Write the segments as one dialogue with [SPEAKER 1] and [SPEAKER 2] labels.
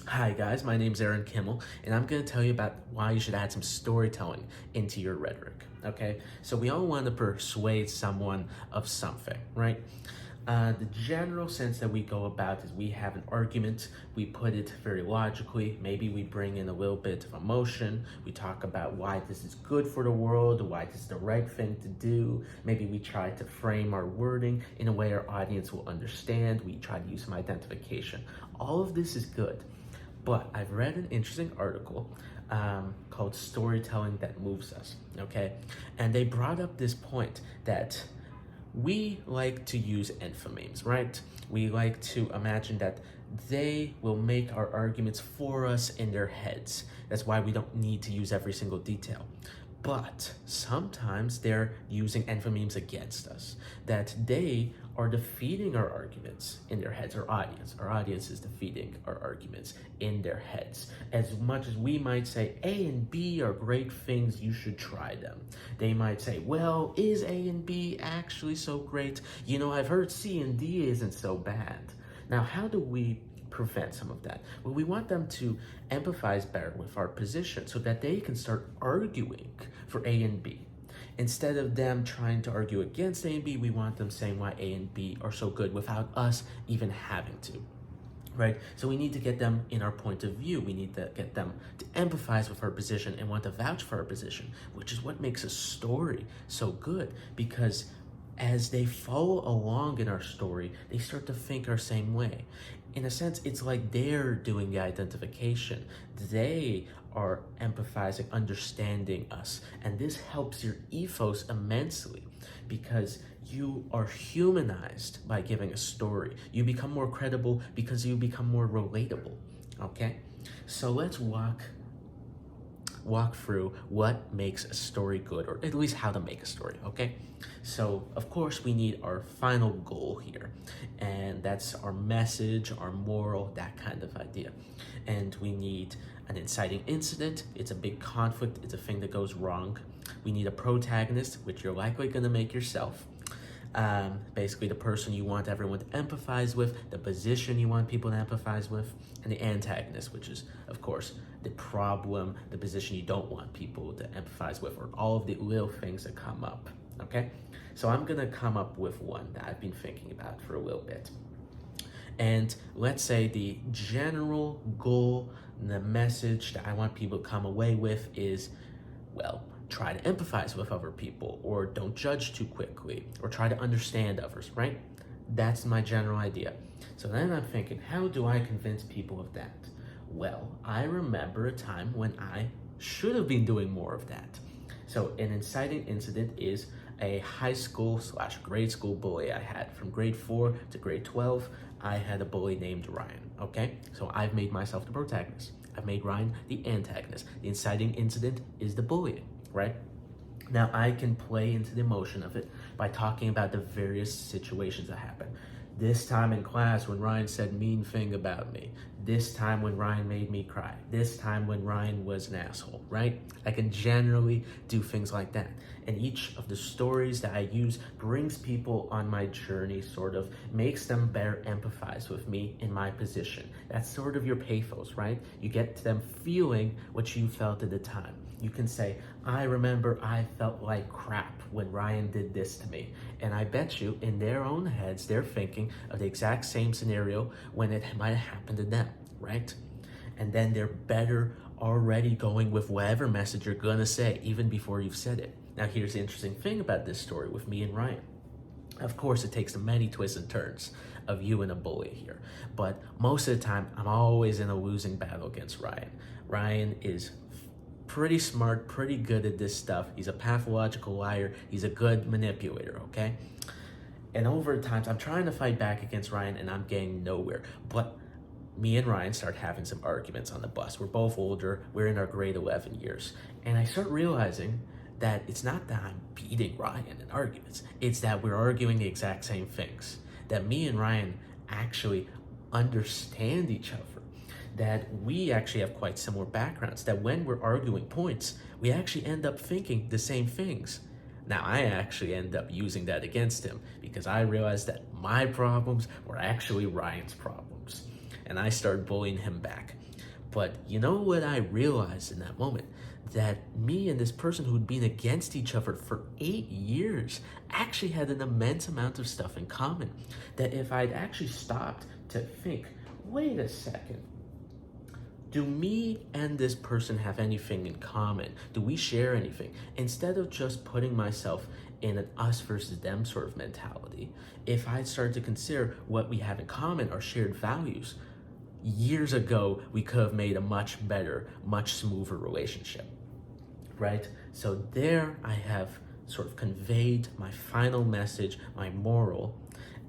[SPEAKER 1] Hi guys, my name's Arin Kimmel, and I'm going to tell you about why you should add some storytelling into your rhetoric, okay? So we all want to persuade someone of something, right? The general sense that we go about is we have an argument, we put it very logically, maybe we bring in a little bit of emotion, we talk about why this is good for the world, why this is the right thing to do, maybe we try to frame our wording in a way our audience will understand, we try to use some identification. All of this is good. But I've read an interesting article called Storytelling That Moves Us, okay? And they brought up this point that we like to use enthymemes, right? We like to imagine that they will make our arguments for us in their heads. That's why we don't need to use every single detail. But sometimes they're using enthymemes against us, that they are defeating our arguments in their heads. Our audience is defeating our arguments in their heads. As much as we might say A and B are great things, you should try them, they might say, well, is A and B actually so great? You know, I've heard C and D isn't so bad. Now, how do we prevent some of that? Well, we want them to empathize better with our position so that they can start arguing for A and B. Instead of them trying to argue against A and B, we want them saying why A and B are so good without us even having to. Right? So we need to get them in our point of view. We need to get them to empathize with our position and want to vouch for our position, which is what makes a story so good, because as they follow along in our story, they start to think our same way. In a sense, it's like they're doing the identification. They are empathizing, understanding us. And this helps your ethos immensely because you are humanized by giving a story. You become more credible because you become more relatable, okay? So let's walk through what makes a story good, or at least how to make a story, okay? So, of course, we need our final goal here, and that's our message, our moral, that kind of idea. And we need an inciting incident. It's a big conflict. It's a thing that goes wrong. We need a protagonist, which you're likely going to make yourself. Basically the person you want everyone to empathize with, the position you want people to empathize with, and the antagonist, which is, of course, the problem, the position you don't want people to empathize with, or all of the little things that come up, okay? So I'm gonna come up with one that I've been thinking about for a little bit. And let's say the general goal, the message that I want people to come away with is, well, try to empathize with other people, or don't judge too quickly, or try to understand others, right? That's my general idea. So then I'm thinking, how do I convince people of that? Well, I remember a time when I should have been doing more of that. So an inciting incident is a high school / grade school bully I had. From grade 4 to grade 12, I had a bully named Ryan, okay? So I've made myself the protagonist. I've made Ryan the antagonist. The inciting incident is the bullying, right? Now I can play into the emotion of it by talking about the various situations that happen. This time in class when Ryan said mean thing about me. This time when Ryan made me cry. This time when Ryan was an asshole, right? I can generally do things like that. And each of the stories that I use brings people on my journey, sort of makes them better empathize with me in my position. That's sort of your pathos, right? You get them feeling what you felt at the time. You can say, I remember I felt like crap when Ryan did this to me. And I bet you in their own heads, they're thinking of the exact same scenario when it might have happened to them, right? And then they're better already going with whatever message you're gonna say, even before you've said it. Now here's the interesting thing about this story with me and Ryan. Of course, it takes many twists and turns of you and a bully here, but most of the time, I'm always in a losing battle against Ryan. Ryan is pretty smart, pretty good at this stuff. He's a pathological liar. He's a good manipulator, okay? And over times, I'm trying to fight back against Ryan and I'm getting nowhere. But me and Ryan start having some arguments on the bus. We're both older. We're in our grade 11 years. And I start realizing that it's not that I'm beating Ryan in arguments. It's that we're arguing the exact same things. That me and Ryan actually understand each other. That we actually have quite similar backgrounds, that when we're arguing points, we actually end up thinking the same things. Now, I actually end up using that against him because I realized that my problems were actually Ryan's problems. and I start bullying him back. But you know what I realized in that moment? That me and this person who'd been against each other for 8 years actually had an immense amount of stuff in common. That if I'd actually stopped to think, wait a second, do me and this person have anything in common? Do we share anything? Instead of just putting myself in an us versus them sort of mentality, if I started to consider what we have in common, our shared values, years ago, we could have made a much better, much smoother relationship, right? So there I have sort of conveyed my final message, my moral,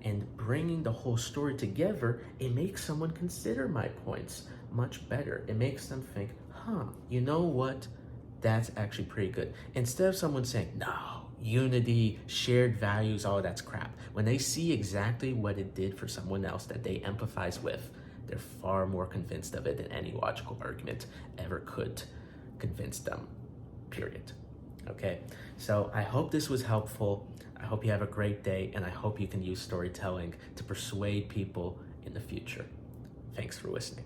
[SPEAKER 1] and bringing the whole story together, it makes someone consider my points much better. It makes them think, you know what? That's actually pretty good. Instead of someone saying, no, unity, shared values, all that's crap. When they see exactly what it did for someone else that they empathize with, they're far more convinced of it than any logical argument ever could convince them, period. Okay, so I hope this was helpful. I hope you have a great day, and I hope you can use storytelling to persuade people in the future. Thanks for listening.